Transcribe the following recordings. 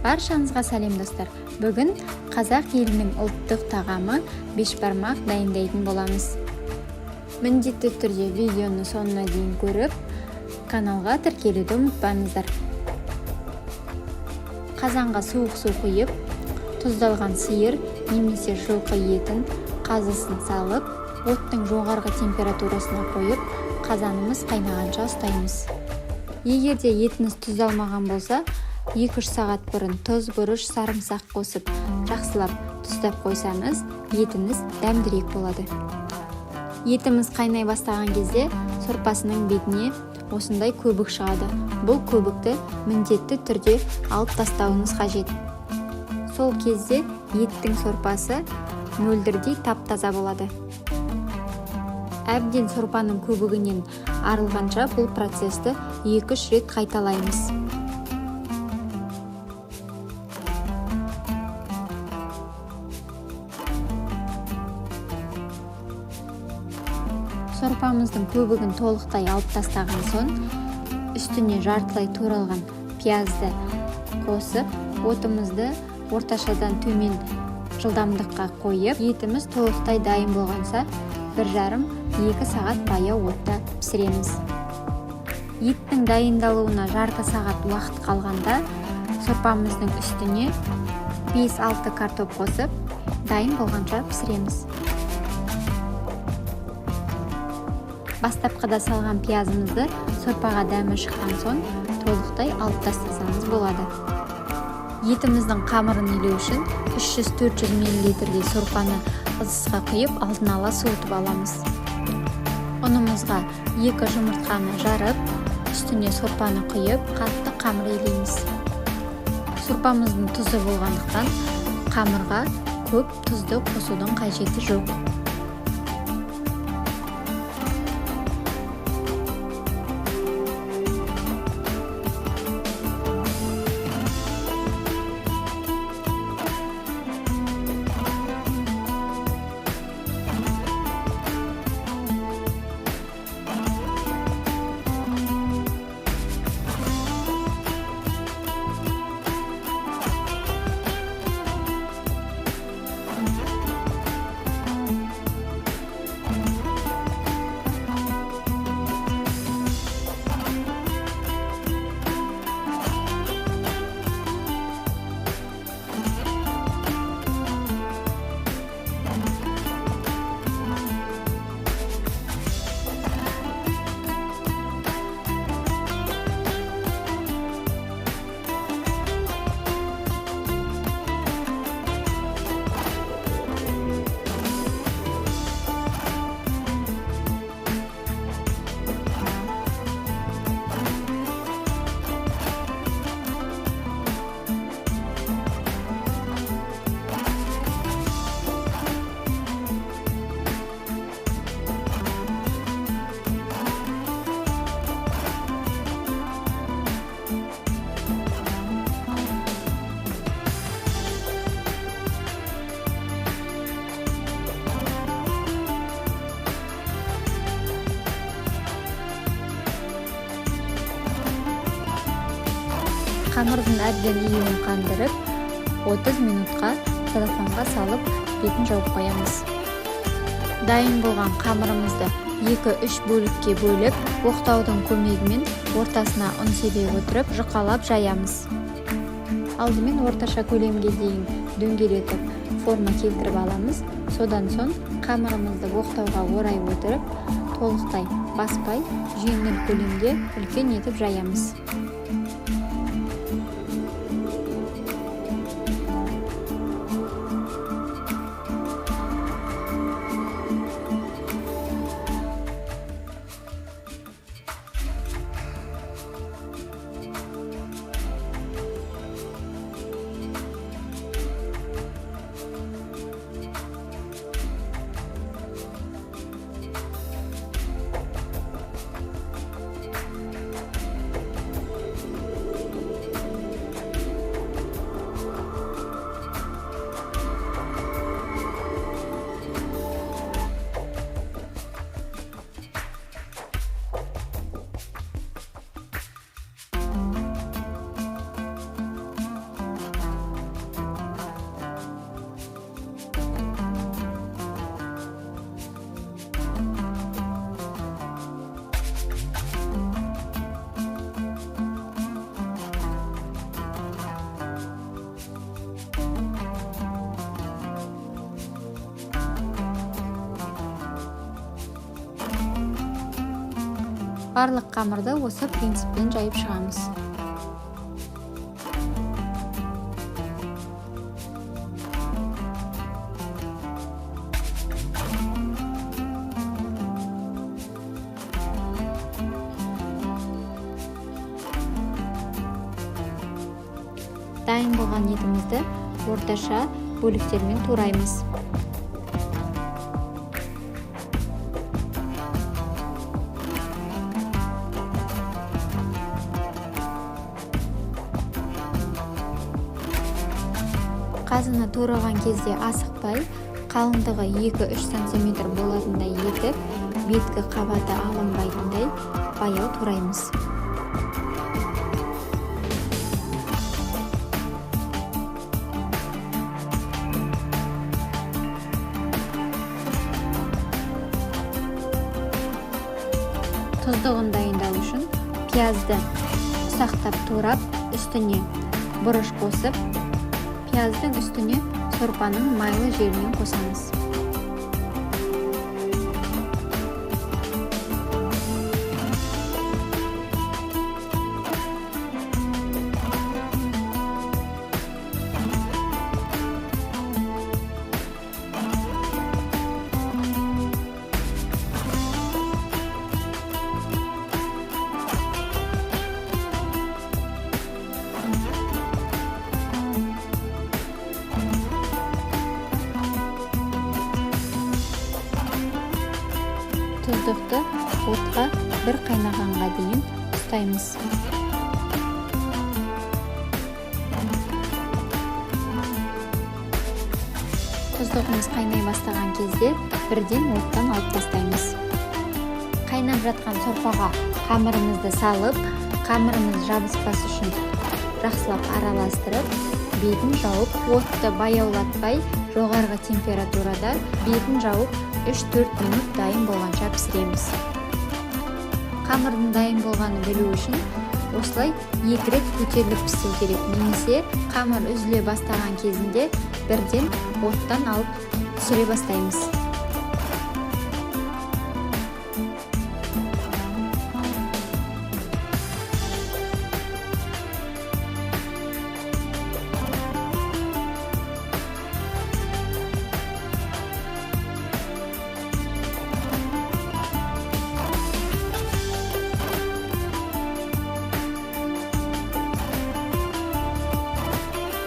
Баршаңызға сәлем достар. Бүгін қазақ елінің ұлттық тағамы бешбармақ дайындайтын боламыз. Міндетті түрде видеоны соңына дейін көріп, каналға тіркелуді ұмытпаңыздар. Қазанға суық су құйып, тұздалған сиыр немесе жылқы етін қазысын салып, оттың жоғарғы температурасына қойып, қазанымыз қайнағанша ұстаймыз. Егер де етіңіз тұздалмаған болса, 2-3 сағат бұрын тұз, бұрыш, сарымсақ қосып, жақсылап тұздап қойсаңыз, етіңіз дәмдірек болады. Етіміз қайнай бастаған кезде сорпасының бетіне осындай көбік шығады. Бұл көбікті міндетті түрде алып тастауыңыз қажет. Сол кезде еттің сорпасы мөлдірдей тап-таза болады. Әбден сорпаның көбігінен арылғанша бұл процесті 2-3 рет қайталаймыз. Сорпамыздың көбігін толықтай алып тастаған соң, үстіне жартылай туралған пиязды қосып, отымызды орташадан төмен жылдамдыққа қойып, етіміз толықтай дайын болғанша 1,5-2 сағат баяу отта пісіреміз. Еттің дайындалуына жарты сағат уақыт қалғанда, сорпамыздың үстіне 5-6 картоп қосып, дайын болғанша пісіреміз. Бастапқыда салған пиязымызды сорпаға дәмі шыққан соң толықтай алып тастасаңыз болады. Етіміздің қамырын илеу үшін 300-400 мл сорпаны ыдысқа құйып, алдын ала суытып аламыз. Ұнымызға 2 жұмыртқаны жарып, үстіне сорпаны құйып, қатты қамыр илейміз. Сорпамыздың тұзы болғандықтан қамырға көп тұзды қосудың қажеті жоқ. Қамырдың әбден июін қандырып, 30 минутқа телефонға салып, бетін жауып қоямыз. Дайын болған қамырымызды 2-3 бөлікке бөліп, оқтаудың көмегімен ортасына ұн себе отырып, жұқалап жаямыз. Алдымен орташа көлемге дейін дөңгелетіп, форма келтіріп аламыз. Содан соң қамырымызды оқтауға орай отырып, толықтай баспай, жеңіл көлемде үлкен етіп жаямыз. Барлық қамырды осы принциппен жайып шығамыз. Дайын болған етімізді орташа бөліктермен тураймыз. Қазыны тураған кезде асықпай, қалыңдығы 2-3 см болатындай етіп, беткі қабаты алынбайтындай баяу тураймыз. Тұздығын дайындау үшін пиязды ұсақтап турап, үстіне бұрыш қосып, пияздың үстіне сорпаның майлы жерінен қосамыз. Тұздықты отқа бір қайнағанға дейін ұстаймыз. Тұздығымыз қайнай бастаған кезде бірден оттан алып тастаймыз. Қайнап жатқан сорпаға қамырымызды салып, қамырымыз жабыспас үшін жақсылап араластырып, бетін жауып, отты баяулатпай, жоғарғы температурада бетін жауып 3-4 минут дайын болғанша пісіреміз. Қамырдың дайын болғаны білу үшін осылай 2 рет көтеріліп пісу керек, немесе қамыр үзіле бастаған кезінде бірден оттан алып түсіре бастаймыз.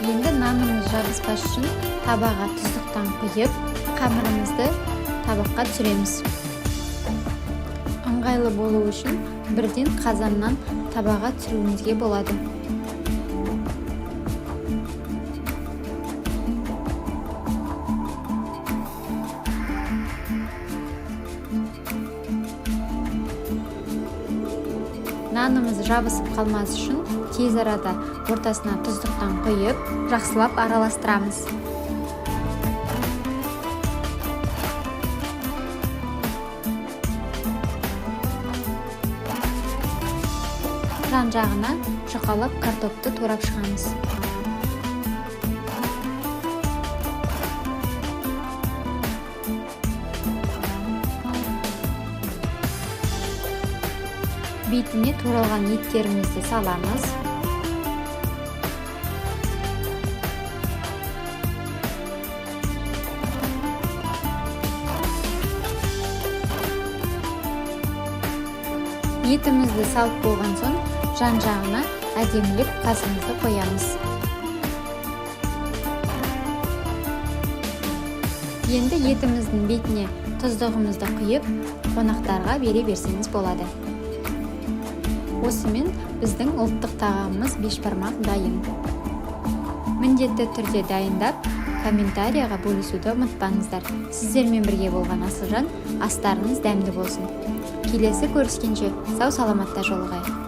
Енді нанымыз жабыспас үшін табаға тұздықтан құйып, қамырымызды табаққа түсіреміз. Ыңғайлы болу үшін бірден қазаннан табаға түсіруімізге болады. Нанымыз жабысып қалмас үшін тез арада ортасына тұздықтан құйып, жақсылап араластырамыз. Жан жағына жұқалап картопты турап шығамыз. Бетіне туралған еттерімізді саламыз. Етімізді салып болған соң, жан жағына әдемілеп қазымызды қоямыз. Енді етіміздің бетіне тұздығымызды құйып, қонақтарға бере берсеңіз болады. Осымен біздің ұлттық тағамымыз бешбармақ дайын. Міндетті түрде дайындап, комментарияға бөлісуді ұмытпаңыздар. Сіздермен бірге болған Асылжан, астарыңыз дәмді болсын. Келесі көріскенше сау саламатта жолығайық.